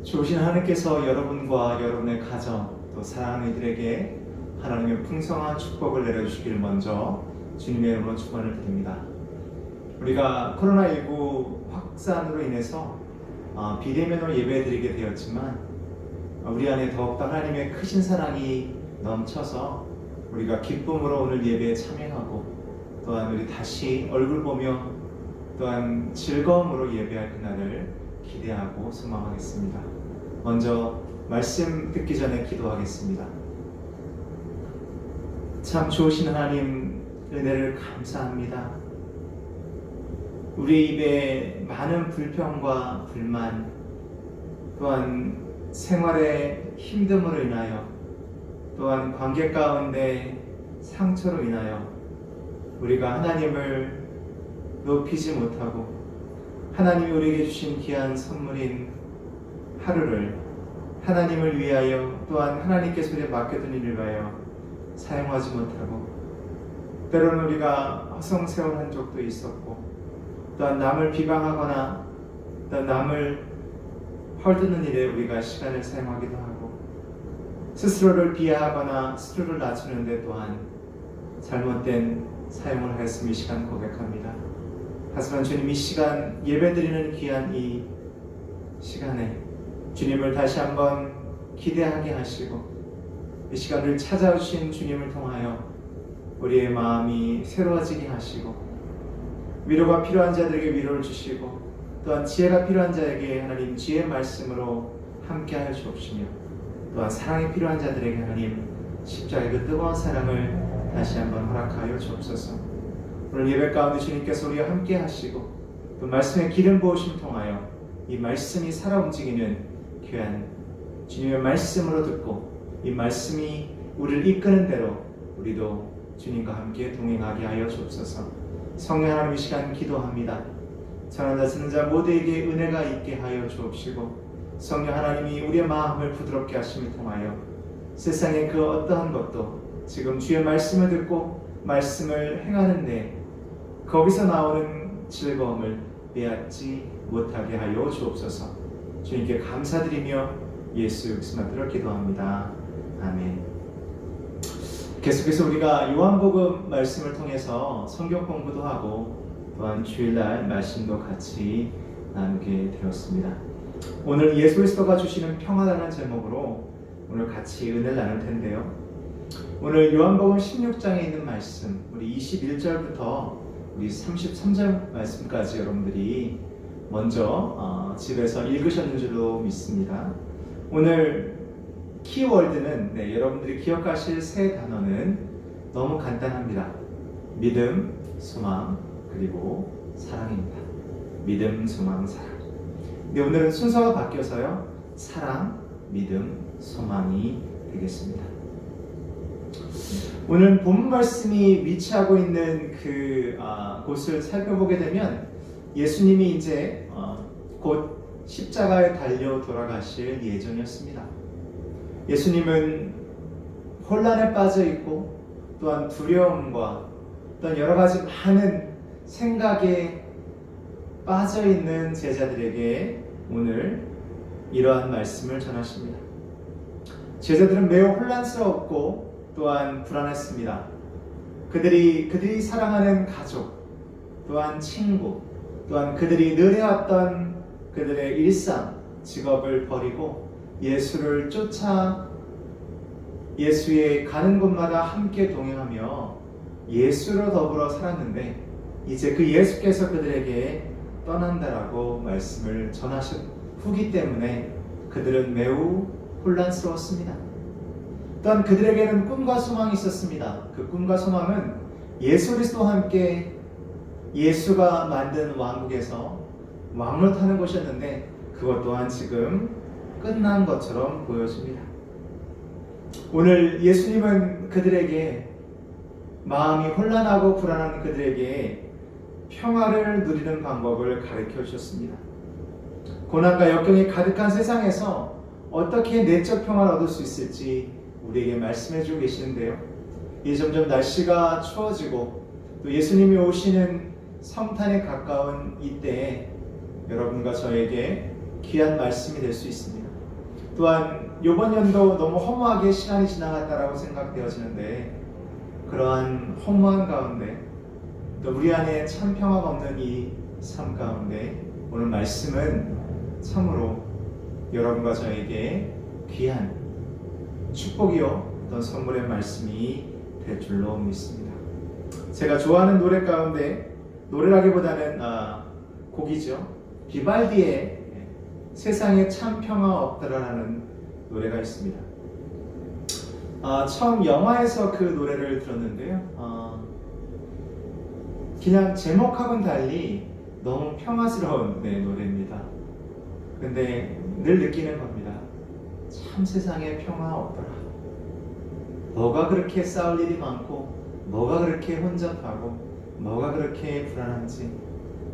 좋으신 하나님께서 여러분과 여러분의 가정 또 사랑하는 이들에게 하나님의 풍성한 축복을 내려주시기를 먼저 주님의 이름으로 축원을 드립니다. 우리가 코로나19 확산으로 인해서 비대면으로 예배드리게 되었지만 우리 안에 더욱더 하나님의 크신 사랑이 넘쳐서 우리가 기쁨으로 오늘 예배에 참여하고 또한 우리 다시 얼굴 보며 또한 즐거움으로 예배할 그날을 기대하고 소망하겠습니다. 먼저 말씀 듣기 전에 기도하겠습니다. 참 좋으신 하나님, 은혜를 감사합니다. 우리 입에 많은 불평과 불만, 또한 생활의 힘듦으로 인하여, 또한 관계 가운데 상처로 인하여 우리가 하나님을 높이지 못하고 하나님이 우리에게 주신 귀한 선물인 하루를 하나님을 위하여 또한 하나님께서 우리에 맡겨둔 일을 위하여 사용하지 못하고 때로는 우리가 허송세월한 적도 있었고 또한 남을 비방하거나 또한 남을 헐뜯는 일에 우리가 시간을 사용하기도 하고 스스로를 비하하거나 스스로를 낮추는 데 또한 잘못된 사용을 하였음을 이 시간 고백합니다. 하지만 주님, 이 시간 예배드리는 귀한 이 시간에 주님을 다시 한번 기대하게 하시고 이 시간을 찾아오신 주님을 통하여 우리의 마음이 새로워지게 하시고 위로가 필요한 자들에게 위로를 주시고 또한 지혜가 필요한 자에게 하나님 지혜의 말씀으로 함께하여 주옵시며 또한 사랑이 필요한 자들에게 하나님 십자가의 그 뜨거운 사랑을 다시 한번 허락하여 주옵소서. 오늘 예배 가운데 주님께서 우리와 함께 하시고 또 말씀의 기름 부으심 통하여 이 말씀이 살아 움직이는 귀한 주님의 말씀으로 듣고 이 말씀이 우리를 이끄는 대로 우리도 주님과 함께 동행하게 하여 주옵소서. 성령 하나님, 이 시간 기도합니다. 전하자 듣는 자 모두에게 은혜가 있게 하여 주옵시고 성령 하나님이 우리의 마음을 부드럽게 하심을 통하여 세상의 그 어떠한 것도 지금 주의 말씀을 듣고 말씀을 행하는데 거기서 나오는 즐거움을 빼앗지 못하게 하여 주옵소서. 주님께 감사드리며 예수 그리스도로 기도합니다. 아멘. 계속해서 우리가 요한복음 말씀을 통해서 성경 공부도 하고 또한 주일날 말씀도 같이 나누게 되었습니다. 오늘 예수 그리스도가 주시는 평화라는 제목으로 오늘 같이 은혜를 나눌 텐데요. 오늘 요한복음 16장에 있는 말씀, 우리 21절부터 우리 33절 말씀까지 여러분들이 먼저 집에서 읽으셨는 줄로 믿습니다. 오늘 키워드는 여러분들이 기억하실 세 단어는 너무 간단합니다. 믿음, 소망, 그리고 사랑입니다. 믿음, 소망, 사랑. 근데 오늘은 순서가 바뀌어서요. 사랑, 믿음, 소망이 되겠습니다. 오늘 본 말씀이 위치하고 있는 곳을 살펴보게 되면 예수님이 이제 곧 십자가에 달려 돌아가실 예정이었습니다. 예수님은 혼란에 빠져 있고 또한 두려움과 또한 여러 가지 많은 생각에 빠져 있는 제자들에게 오늘 이러한 말씀을 전하십니다. 제자들은 매우 혼란스럽고 또한 불안했습니다. 그들이 사랑하는 가족, 또한 친구, 또한 그들이 늘 해왔던 그들의 일상, 직업을 버리고 예수를 쫓아 예수의 가는 곳마다 함께 동행하며 예수로 더불어 살았는데 이제 그 예수께서 그들에게 떠난다라고 말씀을 전하신 후기 때문에 그들은 매우 혼란스러웠습니다. 또한 그들에게는 꿈과 소망이 있었습니다. 그 꿈과 소망은 예수 그리스도와 함께 예수가 만든 왕국에서 왕을 타는 것이었는데 그것 또한 지금 끝난 것처럼 보여집니다. 오늘 예수님은 그들에게 마음이 혼란하고 불안한 그들에게 평화를 누리는 방법을 가르쳐 주셨습니다. 고난과 역경이 가득한 세상에서 어떻게 내적 평화를 얻을 수 있을지 우리에게 말씀해 주고 계시는데요. 이제 점점 날씨가 추워지고 또 예수님이 오시는 성탄에 가까운 이때에 여러분과 저에게 귀한 말씀이 될 수 있습니다. 또한 이번 연도 너무 허무하게 시간이 지나갔다라고 생각되어지는데, 그러한 허무한 가운데 또 우리 안에 참 평화가 없는 이 삶 가운데 오늘 말씀은 참으로 여러분과 저에게 귀한 축복이요 어떤 선물의 말씀이 될 줄로 믿습니다. 제가 좋아하는 노래 가운데, 노래라기보다는 곡이죠. 비발디의 세상에 참 평화 없더라라는 노래가 있습니다. 처음 영화에서 그 노래를 들었는데요. 그냥 제목하고는 달리 너무 평화스러운 노래입니다. 근데 늘 느끼는 겁니다. 참 세상에 평화 없더라. 뭐가 그렇게 싸울 일이 많고, 뭐가 그렇게 혼잡하고, 뭐가 그렇게 불안한지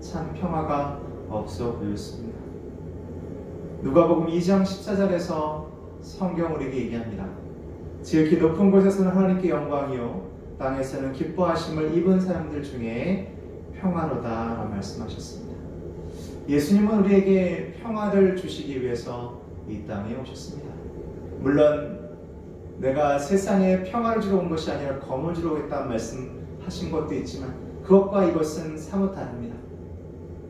참 평화가 없어 보였습니다. 누가복음 2장 14절에서 성경 우리에게 얘기합니다. 지극히 높은 곳에서는 하나님께 영광이요 땅에서는 기뻐하심을 입은 사람들 중에 평화로다 말씀하셨습니다. 예수님은 우리에게 평화를 주시기 위해서 이 땅에 오셨습니다. 물론 내가 세상에 평화를 주러 온 것이 아니라 검을 주러 오겠다는 말씀하신 것도 있지만, 그것과 이것은 사뭇 다릅니다.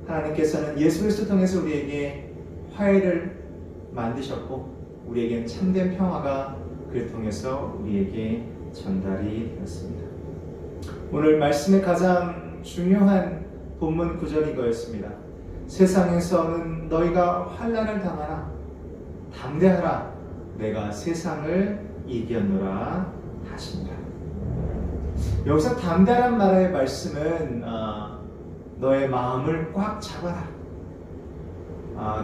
하나님께서는 예수 그리스도 통해서 우리에게 화해를 만드셨고, 우리에겐 참된 평화가 그를 통해서 우리에게 전달이 되었습니다. 오늘 말씀의 가장 중요한 본문 구절이 이거였습니다. 세상에서는 너희가 환난을 당하나 담대하라, 내가 세상을 이겼노라 하십니다. 여기서 담대한 말의 말씀은 너의 마음을 꽉 잡아라,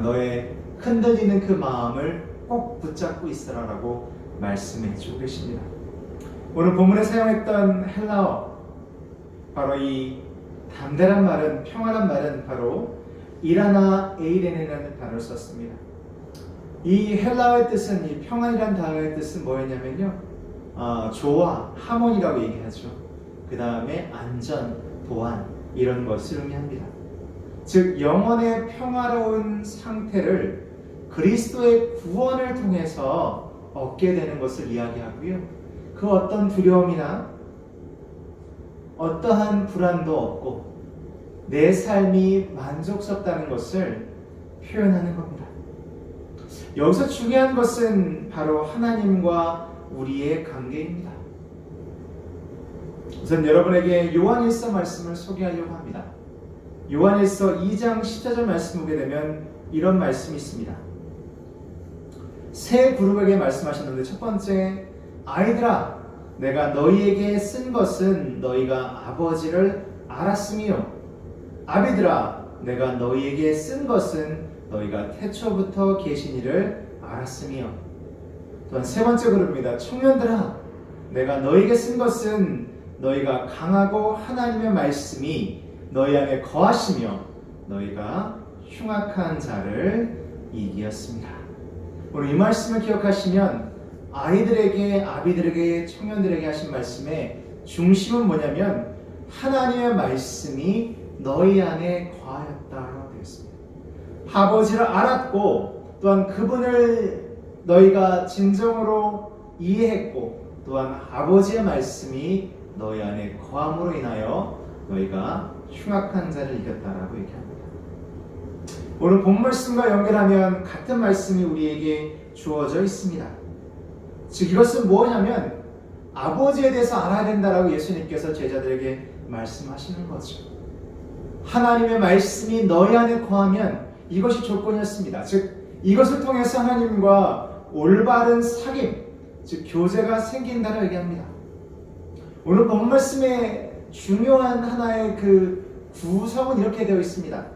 너의 흔들리는 그 마음을 꼭 붙잡고 있으라라고 말씀해 주고 계십니다. 오늘 본문에 사용했던 헬라어, 바로 이 담대란 말은, 평화란 말은 바로 이라나 에이레네라는 단어를 썼습니다. 이 헬라어의 뜻은, 이 평안이란 단어의 뜻은 뭐였냐면요, 조화, 하모니라고 얘기하죠. 그 다음에 안전, 보안, 이런 것을 의미합니다. 즉 영혼의 평화로운 상태를 그리스도의 구원을 통해서 얻게 되는 것을 이야기하고요, 그 어떤 두려움이나 어떠한 불안도 없고 내 삶이 만족스럽다는 것을 표현하는 겁니다. 여기서 중요한 것은 바로 하나님과 우리의 관계입니다. 우선 여러분에게 요한일서 말씀을 소개하려고 합니다. 요한일서 2장 14절 말씀 보게 되면 이런 말씀이 있습니다. 세 그룹에게 말씀하셨는데, 첫 번째, 아이들아, 내가 너희에게 쓴 것은 너희가 아버지를 알았으며, 아비들아, 내가 너희에게 쓴 것은 너희가 태초부터 계신 이를 알았으며. 또한 세 번째 그룹입니다. 청년들아, 내가 너희에게 쓴 것은 너희가 강하고 하나님의 말씀이 너희 안에 거하시며 너희가 흉악한 자를 이기었습니다. 오늘 이 말씀을 기억하시면 아이들에게, 아비들에게, 청년들에게 하신 말씀의 중심은 뭐냐면 하나님의 말씀이 너희 안에 거하였다라고 되어 있습니다. 아버지를 알았고, 또한 그분을 너희가 진정으로 이해했고, 또한 아버지의 말씀이 너희 안에 거함으로 인하여 너희가 흉악한 자를 이겼다라고 얘기합니다. 오늘 본 말씀과 연결하면 같은 말씀이 우리에게 주어져 있습니다. 즉 이것은 뭐냐면 아버지에 대해서 알아야 된다라고 예수님께서 제자들에게 말씀하시는 거죠. 하나님의 말씀이 너희 안에 거하면 이것이 조건이었습니다. 즉 이것을 통해서 하나님과 올바른 사귐, 즉 교제가 생긴다라고 얘기합니다. 오늘 본 말씀의 중요한 하나의 그 구성은 이렇게 되어 있습니다.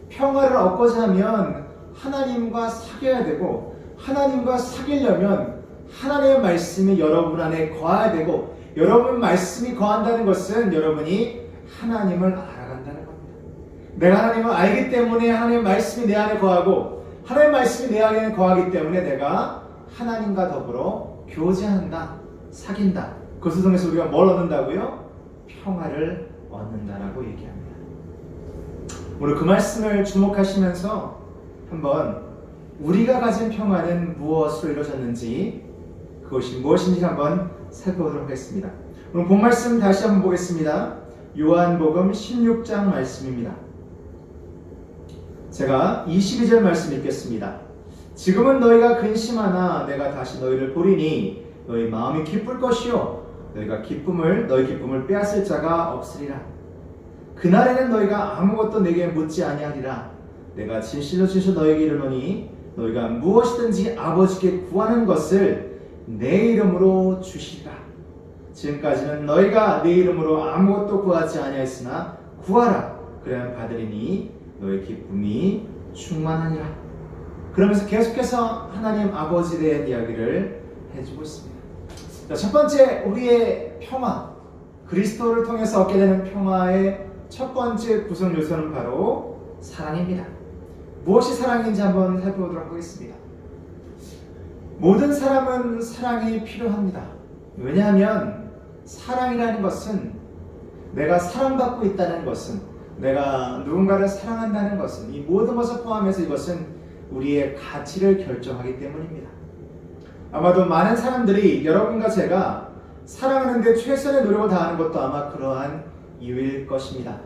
평화를 얻고자 하면 하나님과 사귀어야 되고, 하나님과 사귀려면 하나님의 말씀이 여러분 안에 거해야 되고, 여러분 말씀이 거한다는 것은 여러분이 하나님을 알아간다는 겁니다. 내가 하나님을 알기 때문에 하나님의 말씀이 내 안에 거하고, 하나님의 말씀이 내 안에 거하기 때문에 내가 하나님과 더불어 교제한다, 사귄다. 그것을 통해서 우리가 뭘 얻는다고요? 평화를 얻는다라고 얘기합니다. 오늘 그 말씀을 주목하시면서 한번 우리가 가진 평화는 무엇으로 이루어졌는지, 그것이 무엇인지 한번 살펴보도록 하겠습니다. 오늘 본 말씀 다시 한번 보겠습니다. 요한복음 16장 말씀입니다. 제가 22절 말씀 읽겠습니다. 지금은 너희가 근심하나 내가 다시 너희를 보리니 너희 마음이 기쁠 것이요 너희 기쁨을 빼앗을 자가 없으리라. 그날에는 너희가 아무것도 내게 묻지 아니하리라. 내가 진실로 너희에게 이르노니 너희가 무엇이든지 아버지께 구하는 것을 내 이름으로 주시리라. 지금까지는 너희가 내 이름으로 아무것도 구하지 아니하였으나 구하라. 그래야 받으리니 너희 기쁨이 충만하니라. 그러면서 계속해서 하나님 아버지에 대한 이야기를 해주고 있습니다. 자, 첫 번째, 우리의 평화, 그리스도를 통해서 얻게 되는 평화의 첫 번째 구성 요소는 바로 사랑입니다. 무엇이 사랑인지 한번 살펴보도록 하겠습니다. 모든 사람은 사랑이 필요합니다. 왜냐하면 사랑이라는 것은, 내가 사랑받고 있다는 것은, 내가 누군가를 사랑한다는 것은, 이 모든 것을 포함해서 이것은 우리의 가치를 결정하기 때문입니다. 아마도 많은 사람들이 여러분과 제가 사랑하는 데 최선의 노력을 다하는 것도 아마 그러한 이유일 것입니다.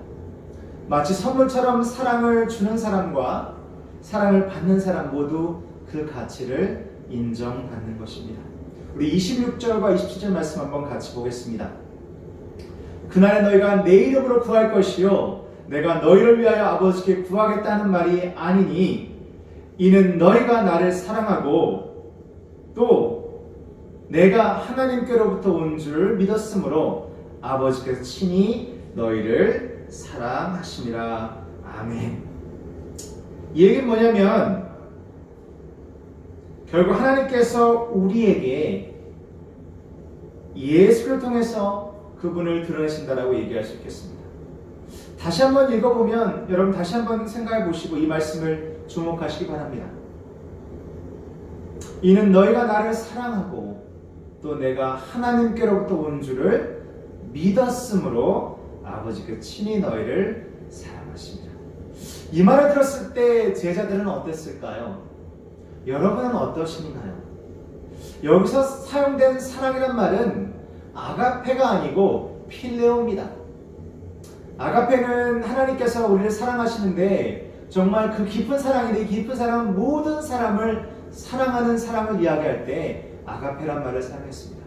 마치 선물처럼 사랑을 주는 사람과 사랑을 받는 사람 모두 그 가치를 인정받는 것입니다. 우리 26절과 27절 말씀 한번 같이 보겠습니다. 그날에 너희가 내 이름으로 구할 것이요 내가 너희를 위하여 아버지께 구하겠다는 말이 아니니 이는 너희가 나를 사랑하고 또 내가 하나님께로부터 온 줄 믿었으므로 아버지께서 친히 너희를 사랑하심이라. 아멘. 이 얘기는 뭐냐면 결국 하나님께서 우리에게 예수를 통해서 그분을 드러내신다라고 얘기할 수 있겠습니다. 다시 한번 읽어보면 여러분 다시 한번 생각해 보시고 이 말씀을 주목하시기 바랍니다. 이는 너희가 나를 사랑하고 또 내가 하나님께로부터 온 줄을 믿었으므로 아버지께 친히 너희를 사랑하십니다. 이 말을 들었을 때 제자들은 어땠을까요? 여러분은 어떠신가요? 여기서 사용된 사랑이란 말은 아가페가 아니고 필레오입니다. 아가페는 하나님께서 우리를 사랑하시는데 정말 그 깊은 사랑인데 이 깊은 사랑은 모든 사람을 사랑하는 사랑을 이야기할 때 아가페란 말을 사용했습니다.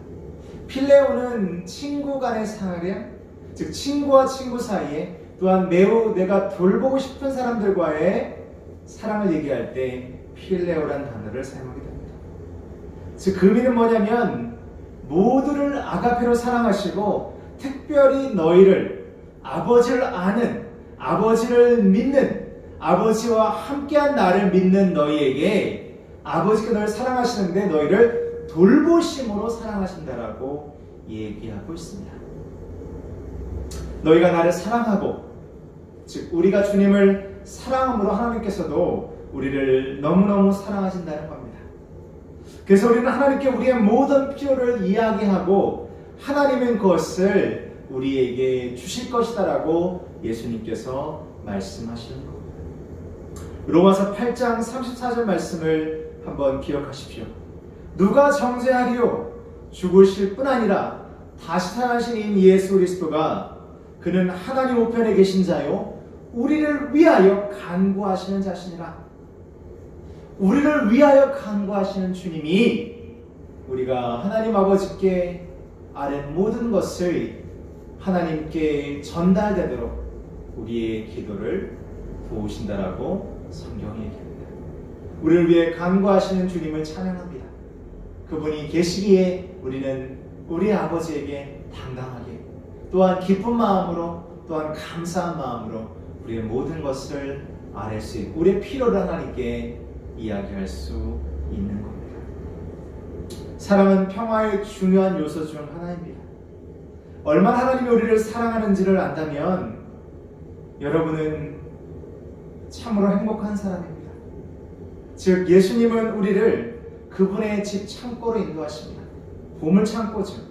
필레오는 친구 간의 사랑, 즉 친구와 친구 사이에 또한 매우 내가 돌보고 싶은 사람들과의 사랑을 얘기할 때 필레오란 단어를 사용하게 됩니다. 즉 그 의미는 뭐냐면 모두를 아가페로 사랑하시고 특별히 너희를 아버지를 아는, 아버지를 믿는, 아버지와 함께한 나를 믿는 너희에게 아버지가 너를 사랑하시는데 너희를 돌보심으로 사랑하신다라고 얘기하고 있습니다. 너희가 나를 사랑하고, 즉 우리가 주님을 사랑함으로 하나님께서도 우리를 너무너무 사랑하신다는 겁니다. 그래서 우리는 하나님께 우리의 모든 필요를 이야기하고 하나님은 그것을 우리에게 주실 것이다라고 예수님께서 말씀하시는 겁니다. 로마서 8장 34절 말씀을 한번 기억하십시오. 누가 정죄하리요? 죽으실 뿐 아니라 다시 살아나신 이 예수 그리스도가 그는 하나님 우편에 계신 자요 우리를 위하여 간구하시는 자시니라. 우리를 위하여 간구하시는 주님이 우리가 하나님 아버지께 아는 모든 것을 하나님께 전달되도록 우리의 기도를 도우신다라고 성경이 얘기합니다. 우리를 위해 간구하시는 주님을 찬양합니다. 그분이 계시기에 우리는 우리 아버지에게 당당하게 또한 기쁜 마음으로 또한 감사한 마음으로 우리의 모든 것을 아뢰 수 있고 우리의 필요를 하나님께 이야기할 수 있는 겁니다. 사랑은 평화의 중요한 요소 중 하나입니다. 얼마나 하나님이 우리를 사랑하는지를 안다면 여러분은 참으로 행복한 사람입니다. 즉 예수님은 우리를 그분의 집 창고로 인도하십니다. 보물 창고죠.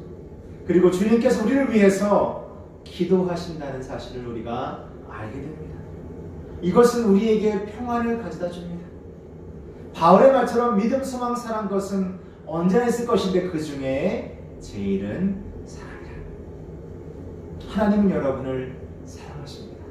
그리고 주님께서 우리를 위해서 기도하신다는 사실을 우리가 알게 됩니다. 이것은 우리에게 평안을 가져다 줍니다. 바울의 말처럼 믿음, 소망, 사랑 것은 언제나 있을 것인데 그 중에 제일은 사랑이라. 하나님은 여러분을 사랑하십니다.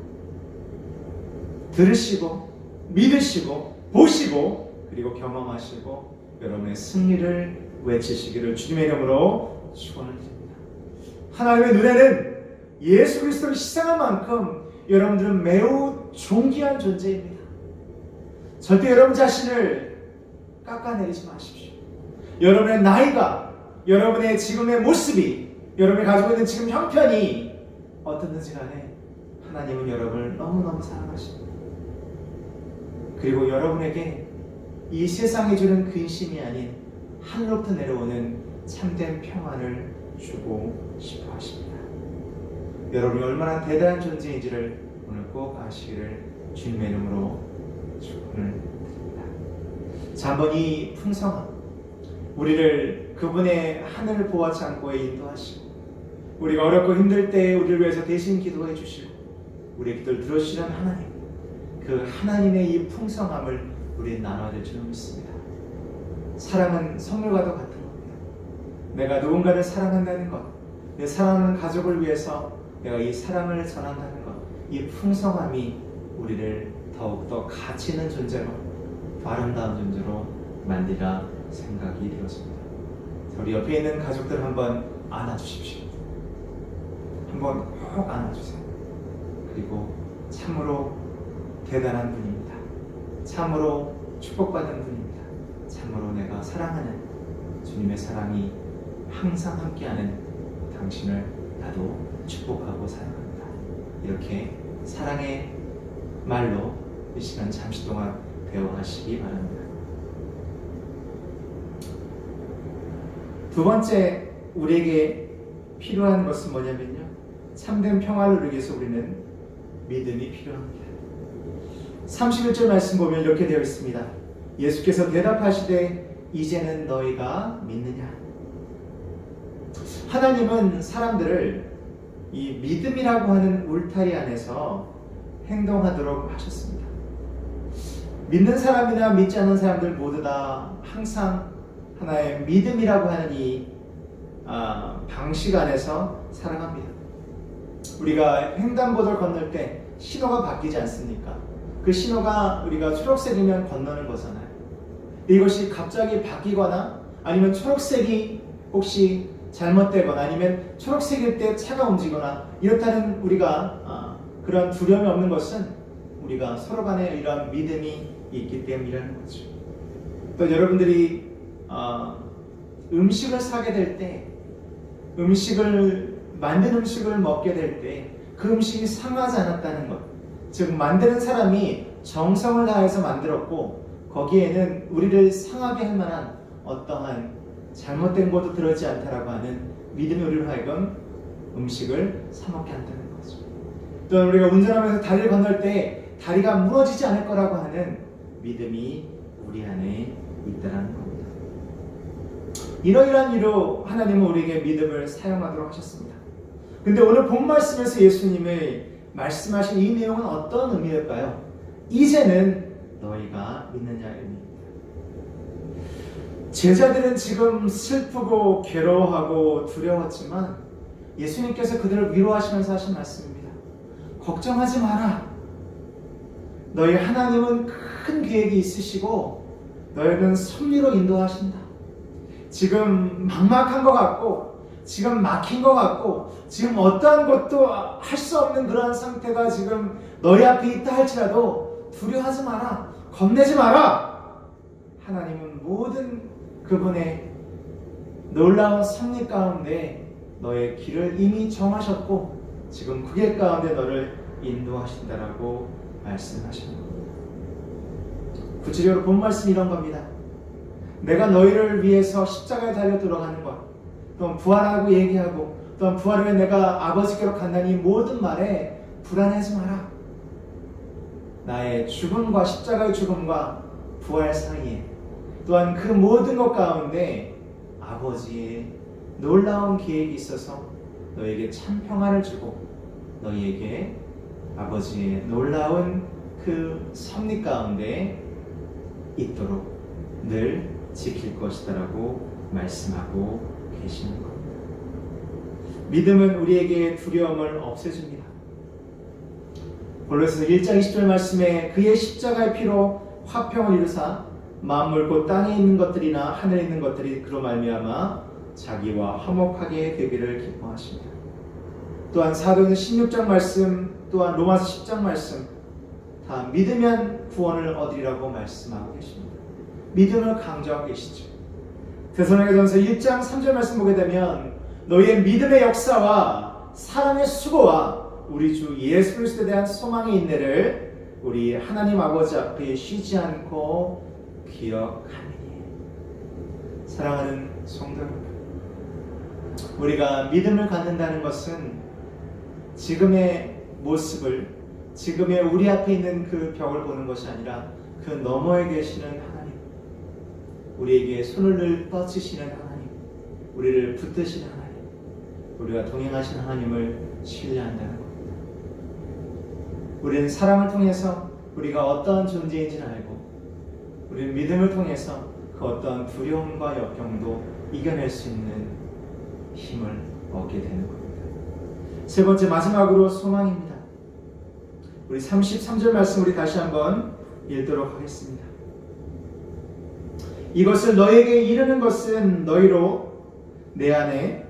들으시고 믿으시고 보시고 그리고 경험하시고 여러분의 승리를 외치시기를 주님의 이름으로 축원을 드립니다. 하나님의 눈에는 예수 그리스도를 희생한 만큼 여러분들은 매우 존귀한 존재입니다. 절대 여러분 자신을 깎아내리지 마십시오. 여러분의 나이가, 여러분의 지금의 모습이, 여러분이 가지고 있는 지금 형편이 어떻든지 간에 하나님은 여러분을 너무너무 사랑하십니다. 그리고 여러분에게 이 세상이 주는 근심이 아닌 하늘로부터 내려오는 참된 평안을 주고 싶어 하십니다. 여러분이 얼마나 대단한 존재인지를 오늘 꼭 아시기를 주님의 이름으로 축원을 드립니다. 자, 한번 이 풍성함, 우리를 그분의 하늘 보화 창고에 인도하시고 우리가 어렵고 힘들 때 우리를 위해서 대신 기도해 주시고 우리의 기도를 들어주시는 하나님, 그 하나님의 이 풍성함을 우리 나눠야 될 줄 믿습니다. 사랑은 선물과도 같은 겁니다. 내가 누군가를 사랑한다는 것, 내 사랑하는 가족을 위해서 내가 이 사랑을 전한다는 것, 이 풍성함이 우리를 더욱더 가치 있는 존재로, 더 아름다운 존재로 만들라 생각이 되었습니다. 우리 옆에 있는 가족들 한번 안아주십시오. 한번 꼭 안아주세요. 그리고 참으로 대단한 분입니다. 참으로 축복받은 분입니다. 참으로 내가 사랑하는 주님의 사랑이 항상 함께하는 당신을 나도 축복하고 사랑합니다. 이렇게 사랑의 말로 이 시간 잠시 동안 대화하시기 바랍니다. 두 번째 우리에게 필요한 것은 뭐냐면요, 참된 평화를 누리기 위해서 우리는 믿음이 필요합니다. 31절 말씀 보면 이렇게 되어 있습니다. 예수께서 대답하시되 이제는 너희가 믿느냐. 하나님은 사람들을 이 믿음이라고 하는 울타리 안에서 행동하도록 하셨습니다. 믿는 사람이나 믿지 않는 사람들 모두 다 항상 하나의 믿음이라고 하는 이 방식 안에서 살아갑니다. 우리가 횡단보도를 건널 때 신호가 바뀌지 않습니까? 그 신호가 우리가 초록색이면 건너는 거잖아요. 이것이 갑자기 바뀌거나 아니면 초록색이 혹시 잘못되거나 아니면 초록색일 때 차가 움직이거나 이렇다는 우리가 그런 두려움이 없는 것은 우리가 서로 간에 이러한 믿음이 있기 때문이라는 거죠. 또 여러분들이 음식을 사게 될 때, 만든 음식을 먹게 될 때 그 음식이 상하지 않았다는 것, 즉 만드는 사람이 정성을 다해서 만들었고 거기에는 우리를 상하게 할 만한 어떠한 잘못된 것도 들어있지 않다라고 하는 믿음이 우리를 하여금 음식을 사 먹게 한다는 거죠. 또 우리가 운전하면서 다리를 건널 때 다리가 무너지지 않을 거라고 하는 믿음이 우리 안에 있다는 겁니다. 이러이러한 이유로 하나님은 우리에게 믿음을 사용하도록 하셨습니다. 근데 오늘 본 말씀에서 예수님이 말씀하신 이 내용은 어떤 의미일까요? 이제는 너희가 믿느냐입니다. 제자들은 지금 슬프고 괴로워하고 두려웠지만 예수님께서 그들을 위로하시면서 하신 말씀입니다. 걱정하지 마라. 너희 하나님은 큰 계획이 있으시고 너희는 섭리로 인도하신다. 지금 막막한 것 같고 지금 막힌 것 같고 지금 어떠한 것도 할 수 없는 그러한 상태가 지금 너희 앞에 있다 할지라도 두려워하지 마라. 겁내지 마라. 하나님은 모든 그분의 놀라운 섭리 가운데 너의 길을 이미 정하셨고 지금 그 길 가운데 너를 인도하신다라고 말씀하시는 겁니다. 구체적으로 본 말씀이 이런 겁니다. 내가 너희를 위해서 십자가에 달려 들어가는 것, 또 부활하고 얘기하고 또 부활을 위해 내가 아버지께로 간다니 모든 말에 불안해하지 마라. 나의 죽음과 십자가의 죽음과 부활 사이에 또한 그 모든 것 가운데 아버지의 놀라운 계획이 있어서 너에게 참 평안을 주고 너희에게 아버지의 놀라운 그 섭리 가운데 있도록 늘 지킬 것이다라고 말씀하고 계시는 겁니다. 믿음은 우리에게 두려움을 없애줍니다. 골로새서 1장 20절 말씀에 그의 십자가의 피로 화평을 이루사 만물 곧 땅에 있는 것들이나 하늘에 있는 것들이 그로 말미암아 자기와 화목하게 되기를 기뻐하십니다. 또한 사도행전 16장 말씀, 또한 로마서 10장 말씀 다 믿으면 구원을 얻으리라고 말씀하고 계십니다. 믿음을 강조하고 계시죠. 데살로니가전서 1장 3절 말씀 보게 되면 너희의 믿음의 역사와 사랑의 수고와 우리 주 예수 그리스도에 대한 소망의 인내를 우리 하나님 아버지 앞에 쉬지 않고 기억하느니. 사랑하는 성도 여러분, 우리가 믿음을 갖는다는 것은 지금의 모습을, 지금의 우리 앞에 있는 그 벽을 보는 것이 아니라 그 너머에 계시는 하나님, 우리에게 손을 늘 뻗치시는 하나님, 우리를 붙드시는 하나님, 우리가 동행하신 하나님을 신뢰한다는 겁니다. 우리는 사랑을 통해서 우리가 어떠한 존재인지는 알고, 우리는 믿음을 통해서 그 어떠한 두려움과 역경도 이겨낼 수 있는 힘을 얻게 되는 겁니다. 세 번째, 마지막으로 소망입니다. 우리 33절 말씀 우리 다시 한번 읽도록 하겠습니다. 이것을 너에게 이르는 것은 너희로 내 안에서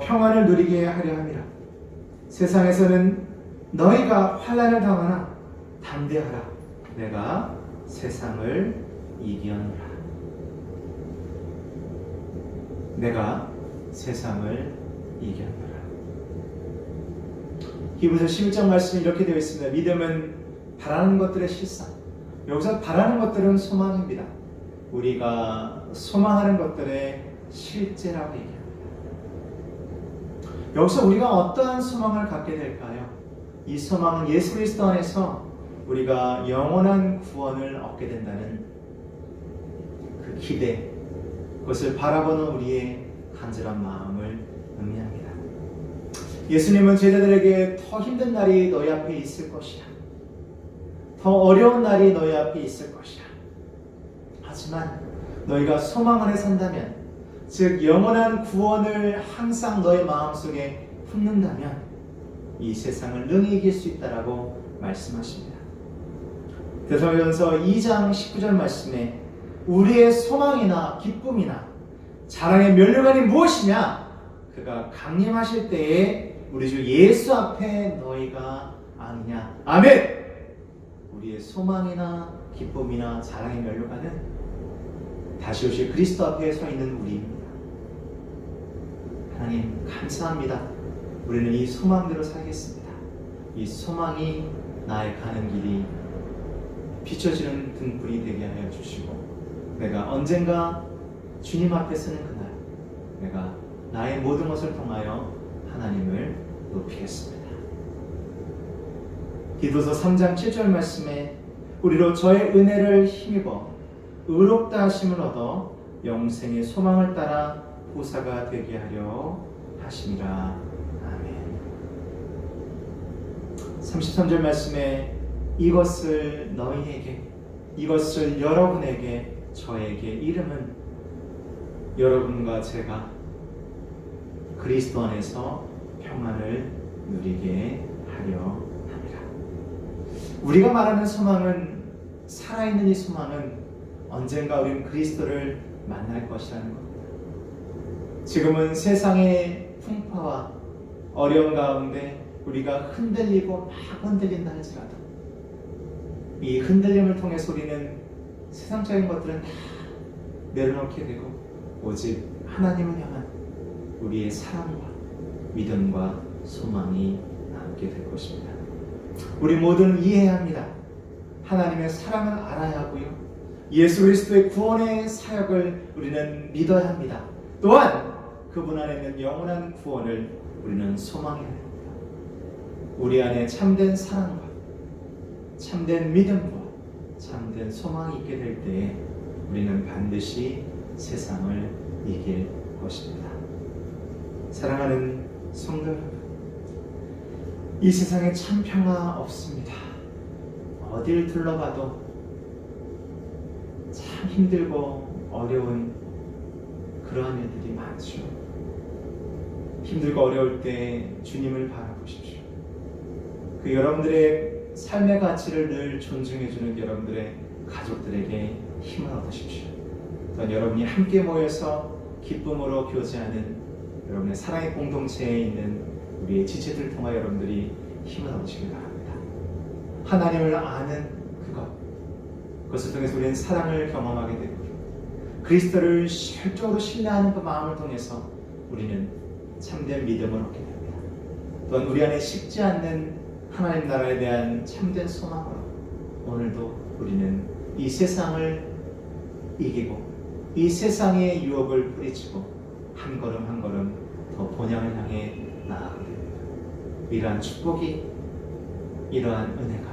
평안을 누리게 하려 함이라. 세상에서는 너희가 환난을 당하나 담대하라. 내가 세상을 이겨노라. 내가 세상을 이겨노라. 히브리서 11장 말씀이 이렇게 되어 있습니다. 믿음은 바라는 것들의 실상. 여기서 바라는 것들은 소망입니다. 우리가 소망하는 것들의 실제라고 얘기합니다. 여기서 우리가 어떠한 소망을 갖게 될까요? 이 소망은 예수 그리스도 안에서 우리가 영원한 구원을 얻게 된다는 그 기대, 그것을 바라보는 우리의 간절한 마음을 의미합니다. 예수님은 제자들에게 더 힘든 날이 너희 앞에 있을 것이야, 더 어려운 날이 너희 앞에 있을 것이야, 하지만 너희가 소망 안에 산다면, 즉 영원한 구원을 항상 너희 마음속에 품는다면 이 세상을 능히 이길 수 있다라고 말씀하십니다. 데살로니가전서 2장 19절 말씀에 우리의 소망이나 기쁨이나 자랑의 면류관이 무엇이냐? 그가 강림하실 때에 우리 주 예수 앞에 너희가 아니냐. 아멘! 우리의 소망이나 기쁨이나 자랑의 면류관은 다시 오실 그리스도 앞에 서 있는 우리입니다. 하나님 감사합니다. 우리는 이 소망대로 살겠습니다. 이 소망이 나의 가는 길이 비춰지는 등불이 되게 하여 주시고, 내가 언젠가 주님 앞에 서는 그날 내가 나의 모든 것을 통하여 하나님을 높이겠습니다. 디도서 3장 7절 말씀에 우리로 저의 은혜를 힘입어 의롭다 하심을 얻어 영생의 소망을 따라 후사가 되게 하려 하심이라. 아멘. 33절 말씀에 이것을 너희에게, 이것을 여러분에게, 저에게 이름은 여러분과 제가 그리스도 안에서 평안을 누리게 하려 합니다. 우리가 말하는 소망은, 살아있는 이 소망은 언젠가 우리는 그리스도를 만날 것이라는 겁니다. 지금은 세상의 풍파와 어려움 가운데 우리가 흔들리고 막 흔들린다 할지라도 이 흔들림을 통해서 우리는 세상적인 것들은 다 내려놓게 되고 오직 하나님을 향한 우리의 사랑과 믿음과 소망이 남게 될 것입니다. 우리 모두는 이해해야 합니다. 하나님의 사랑을 알아야 하고요, 예수 그리스도의 구원의 사역을 우리는 믿어야 합니다. 또한 그분 안에 있는 영원한 구원을 우리는 소망해야 합니다. 우리 안에 참된 사랑과 참된 믿음과 참된 소망이 있게 될 때에 우리는 반드시 세상을 이길 것입니다. 사랑하는 성도 여러분, 이 세상에 참 평화 없습니다. 어딜 둘러봐도 참 힘들고 어려운 그러한 일들이 많죠. 힘들고 어려울 때 주님을 바라보십시오. 그 여러분들의 삶의 가치를 늘 존중해주는 여러분들의 가족들에게 힘을 얻으십시오. 또한 여러분이 함께 모여서 기쁨으로 교제하는 여러분의 사랑의 공동체에 있는 우리의 지체들을 통하여 여러분들이 힘을 얻으시길 바랍니다. 하나님을 아는 그것을 통해서 우리는 사랑을 경험하게 되고 그리스도를 실적으로 신뢰하는 그 마음을 통해서 우리는 참된 믿음을 얻게 됩니다. 또한 우리 안에 식지 않는 하나님 나라에 대한 참된 소망으로 오늘도 우리는 이 세상을 이기고 이 세상의 유혹을 뿌리치고 한 걸음 한 걸음 더 본향을 향해 나아가게 됩니다. 이러한 축복이, 이러한 은혜가,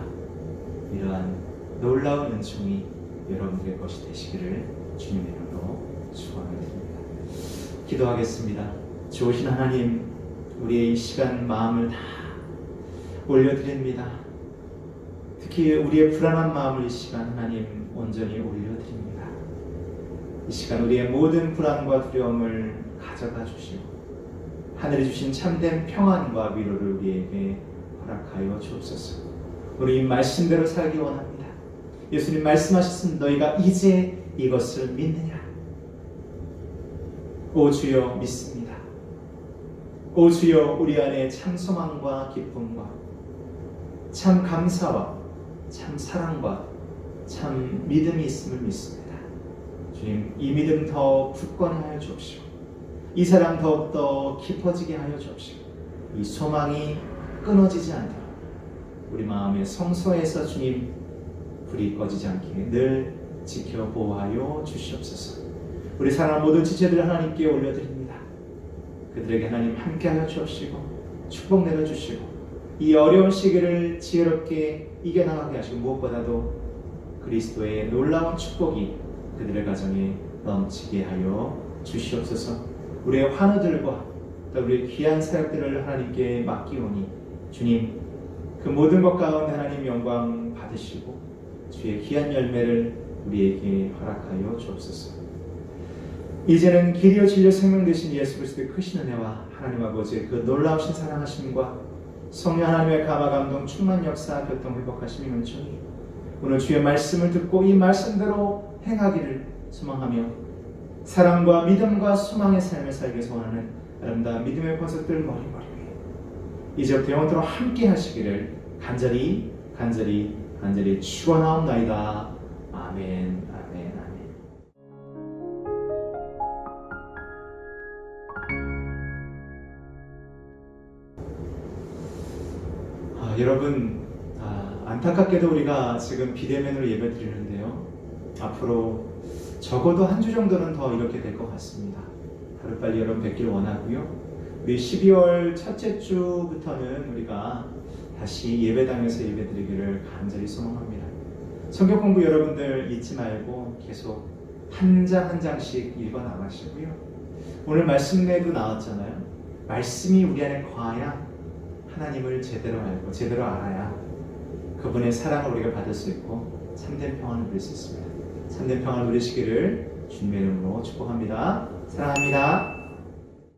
이러한 놀라운 은총이 여러분들의 것이 되시기를 주님의 이름으로 축원드립니다. 기도하겠습니다. 좋으신 하나님, 우리의 이 시간 마음을 다 올려드립니다. 특히 우리의 불안한 마음을 이 시간 하나님 온전히 올려드립니다. 이 시간 우리의 모든 불안과 두려움을 가져가 주시고 하늘이 주신 참된 평안과 위로를 우리에게 허락하여 주옵소서. 우리 이 말씀대로 살기 원합니다. 예수님 말씀하셨습니다. 너희가 이제 이것을 믿느냐? 오 주여 믿습니다. 오 주여 우리 안에 참 소망과 기쁨과 참 감사와 참 사랑과 참 믿음이 있음을 믿습니다. 주님 이 믿음 더 굳건히 하여 주옵시고 이 사랑 더욱더 깊어지게 하여 주옵시고 이 소망이 끊어지지 않도록 우리 마음의 성소에서 주님 불이 꺼지지 않게 늘 지켜 보호하여 주시옵소서. 우리 사랑하는 모든 지체들을 하나님께 올려드립니다. 그들에게 하나님 함께하여 주옵시고 축복 내려주시고 이 어려운 시기를 지혜롭게 이겨나가게 하시고 무엇보다도 그리스도의 놀라운 축복이 그들의 가정에 넘치게 하여 주시옵소서. 우리의 환우들과 또 우리의 귀한 사역들을 하나님께 맡기오니 주님 그 모든 것 가운데 하나님 영광 받으시고 주의 귀한 열매를 우리에게 허락하여 주옵소서. 이제는 길이요 진리요 생명 되신 예수 그리스도의 크신 은혜와 하나님 아버지의 그 놀라우신 사랑하심과 성령 하나님의 감화 감동 충만 역사 교통 회복하심이 은총이 오늘 주의 말씀을 듣고 이 말씀대로 행하기를 소망하며 사랑과 믿음과 소망의 삶을 살게 소원하는 아름다운 믿음의 권속들 머리머리 위에 이제부터 영원토록 함께 하시기를 간절히 축원하옵나이다. 아멘. 아멘. 아멘. 여러분 안타깝게도 우리가 지금 비대면으로 예배 드리는데요. 앞으로 적어도 한 주 정도는 더 이렇게 될 것 같습니다. 하루빨리 여러분 뵙길 원하고요. 우리 12월 첫째 주부터는 우리가 다시 예배당에서 예배드리기를 간절히 소망합니다. 성경 공부 여러분들 잊지 말고 계속 한 장 한 장씩 읽어 나가시고요. 오늘 말씀에도 나왔잖아요. 말씀이 우리 안에 거하야 하나님을 제대로 알고 제대로 알아야 그분의 사랑을 우리가 받을 수 있고 참된 평안을 누릴 수 있습니다. 참된 평안을 누리시기를 주님의 이름으로 축복합니다. 사랑합니다.